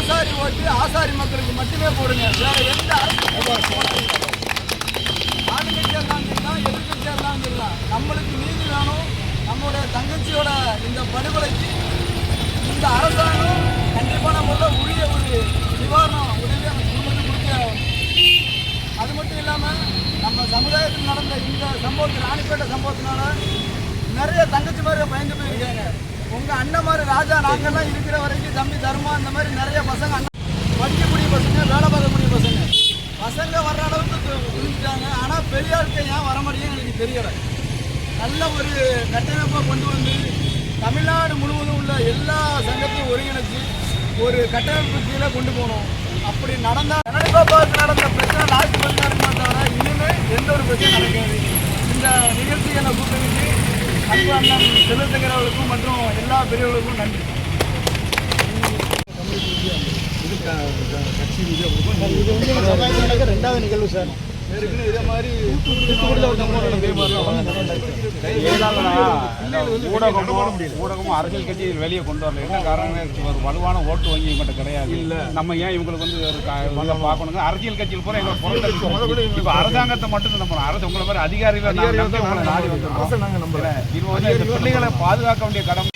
ஆசாரி ஓட்டு ஆசாரி மக்களுக்கு மட்டுமே போடுங்க. வேற எந்த ஆளுங்கட்சியாக இருந்தாலும் எதிர்கட்சியாக இருந்தாலும் சொல்லலாம். நம்மளுக்கு நீதி வேணும். நம்மளுடைய தங்கச்சியோட இந்த படுகொலைக்கு இந்த அரசாங்கம் கண்டிப்பான முறையில் உரிய ஒரு நிவாரணம் உதவி அந்த குடும்பத்துக்கு கொடுக்க. அது மட்டும் இல்லாமல் நம்ம சமுதாயத்தில் நடந்த இந்த சம்பவத்தில் ராணிப்பேட்டை சம்பவத்தினால நிறைய தங்கச்சி மாதிரி பயந்து போயிருக்காங்க. உங்கள் அண்ணன் மாதிரி ராஜா நாங்கள்லாம் இருக்கிற வரைக்கும் தம்பி தர்மா இந்த மாதிரி நிறைய பசங்க படிக்கக்கூடிய பசங்க வேலை பார்க்கக்கூடிய பசங்க வர்ற அளவுக்கு புரிஞ்சுட்டாங்க. ஆனால் பெரிய ஆட்கள் ஏன் வர மாட்டேங்குன்னு எனக்கு தெரியலை. நல்ல ஒரு கட்டமைப்பாக கொண்டு வந்து தமிழ்நாடு முழுவதும் உள்ள எல்லா சங்கத்தையும் ஒருங்கிணைச்சு ஒரு கட்டமைப்பு கீழே கொண்டு போகணும். அப்படி நடந்தால் கனடிபாபாவுக்கு நடந்த பிரச்சனை லாஸ்ட் பண்ணினா தவிர இனிமேல் எந்த ஒரு பிரச்சனை நடக்காது. இந்த நிகழ்ச்சிகளை கூட்டணிக்கு அன்பு அண்ணன் செல்வசங்கர் அவர்களுக்கும் மற்றும் எல்லா பெரியவர்களுக்கும் நன்றி. கட்சி இது ரெண்டாவது நிகழ்வு சார். இதே மாதிரி ஊடகமும் அரசியல் கட்சி வெளியே கொண்டு வரல. என்ன காரணம்? ஒரு வலுவான ஓட்டு வங்கி மட்டும் கிடையாது. இல்லை நம்ம ஏன் இவங்களுக்கு வந்து பார்க்கணுங்க? அரசியல் கட்சியில் பூரா எங்களை பொறுத்த இப்போ அரசாங்கத்தை மட்டும் நம்ம அரசு உங்களை மாதிரி அதிகாரிகள் நாடி வந்துருக்கோம். பிள்ளைகளை பாதுகாக்க வேண்டிய கடமை